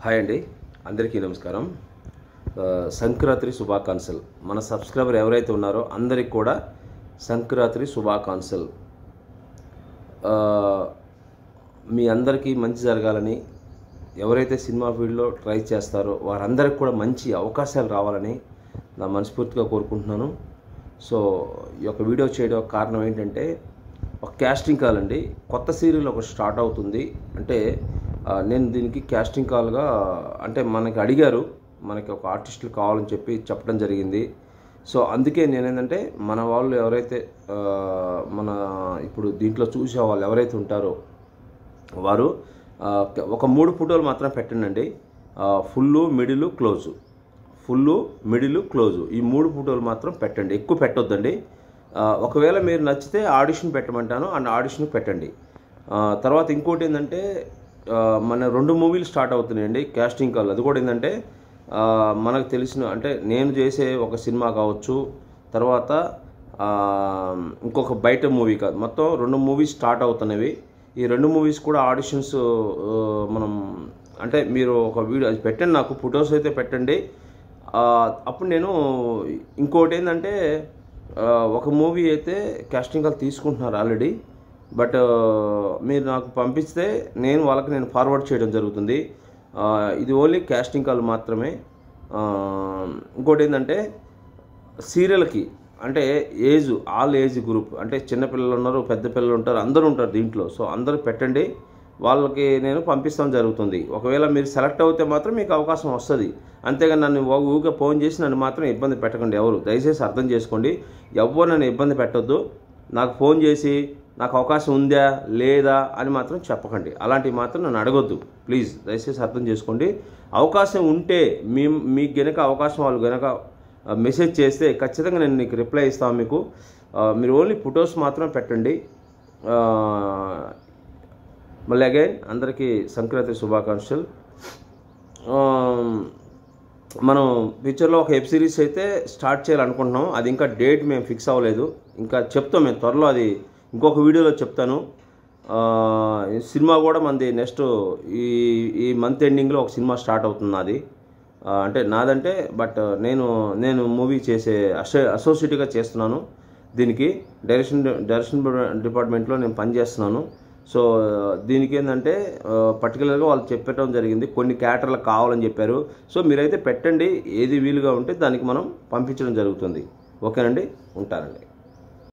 Hi అండి, అందరికీ నమస్కారం. సంక్రాంతి శుభాకాంక్షలు. మన సబ్స్క్రైబర్ ఎవరైతే ఉన్నారో అందరికి కూడా సంక్రాంతి శుభాకాంక్షలు. మీ అందరికీ మంచి జరగాలని, ఎవరైతే సినిమా ఫీల్డ్లో ట్రై చేస్తారో వారందరికి కూడా మంచి అవకాశాలు రావాలని నా మనస్ఫూర్తిగా కోరుకుంటున్నాను. సో ఈ యొక్క వీడియో చేయడం కారణం ఏంటంటే, ఒక క్యాస్టింగ్ కాల్ అండి. కొత్త సీరియల్ ఒకటి స్టార్ట్ అవుతుంది. అంటే నేను దీనికి క్యాస్టింగ్ కాల్గా, అంటే మనకి అడిగారు, మనకి ఒక ఆర్టిస్టులు కావాలని చెప్పడం జరిగింది. సో అందుకే నేనేంటంటే, మన వాళ్ళు ఎవరైతే మన ఇప్పుడు దీంట్లో చూసే వాళ్ళు ఎవరైతే ఉంటారో వారు ఒక 3 ఫోటోలు మాత్రం పెట్టండి. Full, middle, close. Full, middle, close, ఈ 3 ఫోటోలు మాత్రం పెట్టండి. ఎక్కువ పెట్టొద్దండి. ఒకవేళ మీరు నచ్చితే ఆడిషన్ పెట్టమంటాను, అండ్ ఆడిషన్ పెట్టండి. తర్వాత ఇంకోటి ఏంటంటే, మన 2 మూవీలు స్టార్ట్ అవుతున్నాయండి క్యాస్టింగ్ కాల్. అది కూడా ఏంటంటే, మనకు తెలిసిన, అంటే నేను చేసే ఒక సినిమా కావచ్చు, తర్వాత ఇంకొక బయట మూవీ కాదు, మొత్తం 2 మూవీస్ స్టార్ట్ అవుతున్నవి. ఈ 2 మూవీస్ కూడా ఆడిషన్స్ మనం, అంటే మీరు ఒక వీడియో అది పెట్టండి, నాకు ఫొటోస్ అయితే పెట్టండి. అప్పుడు నేను ఇంకోటి ఏంటంటే, ఒక మూవీ అయితే క్యాస్టింగ్ కాల్ తీసుకుంటున్నారు ఆల్రెడీ. బట్ మీరు నాకు పంపిస్తే నేను ఫార్వర్డ్ చేయడం జరుగుతుంది. ఇది ఓన్లీ క్యాస్టింగ్ కాల్ మాత్రమే. ఇంకోటి ఏంటంటే, సీరియల్కి అంటే ఆల్ ఏజ్ గ్రూప్, అంటే చిన్నపిల్లలు ఉన్నారు, పెద్ద పిల్లలు ఉంటారు, అందరూ ఉంటారు దీంట్లో. సో అందరూ పెట్టండి, వాళ్ళకి నేను పంపిస్తాం జరుగుతుంది. ఒకవేళ మీరు సెలెక్ట్ అవుతే మాత్రం మీకు అవకాశం వస్తుంది. అంతేగాని నన్ను ఊరికే ఫోన్ చేసి నన్ను మాత్రం ఇబ్బంది పెట్టకండి. ఎవరు దయచేసి అర్థం చేసుకోండి. ఎవరు నన్ను ఇబ్బంది పెట్టొద్దు. నాకు ఫోన్ చేసి నాకు అవకాశం ఉందా లేదా అని మాత్రం చెప్పకండి. అలాంటివి మాత్రం నన్ను అడగొద్దు ప్లీజ్, దయచేసి అర్థం చేసుకోండి. అవకాశం ఉంటే మీకు గనక అవకాశం వాళ్ళు గనక మెసేజ్ చేస్తే ఖచ్చితంగా నేను నీకు రిప్లై ఇస్తాను మీకు. మీరు ఓన్లీ ఫొటోస్ మాత్రం పెట్టండి. మళ్ళీ అగైన్ అందరికీ సంక్రాంతి శుభాకాంక్షలు. మనం ఫ్యూచర్లో ఒక వెబ్ సిరీస్ అయితే స్టార్ట్ చేయాలనుకుంటున్నాం. అది ఇంకా డేట్ మేము ఫిక్స్ అవ్వలేదు, ఇంకా చెప్తాం మేము త్వరలో. అది ఇంకొక వీడియోలో చెప్తాను. సినిమా కూడా మనది నెక్స్ట్ ఈ మంత్ ఎండింగ్లో ఒక సినిమా స్టార్ట్ అవుతుంది నాది. అంటే నాదంటే, బట్ నేను మూవీ చేసే అసోసియేట్గా చేస్తున్నాను. దీనికి డైరెక్షన్ డిపార్ట్మెంట్లో నేను పనిచేస్తున్నాను. సో దీనికి ఏంటంటే, పర్టికులర్గా వాళ్ళు చెప్పడం జరిగింది, కొన్ని క్యారెక్టర్లకు కావాలని చెప్పారు. సో మీరైతే పెట్టండి, ఏది వీలుగా ఉంటే దానికి మనం పంపించడం జరుగుతుంది. ఓకేనండి, ఉంటానండి.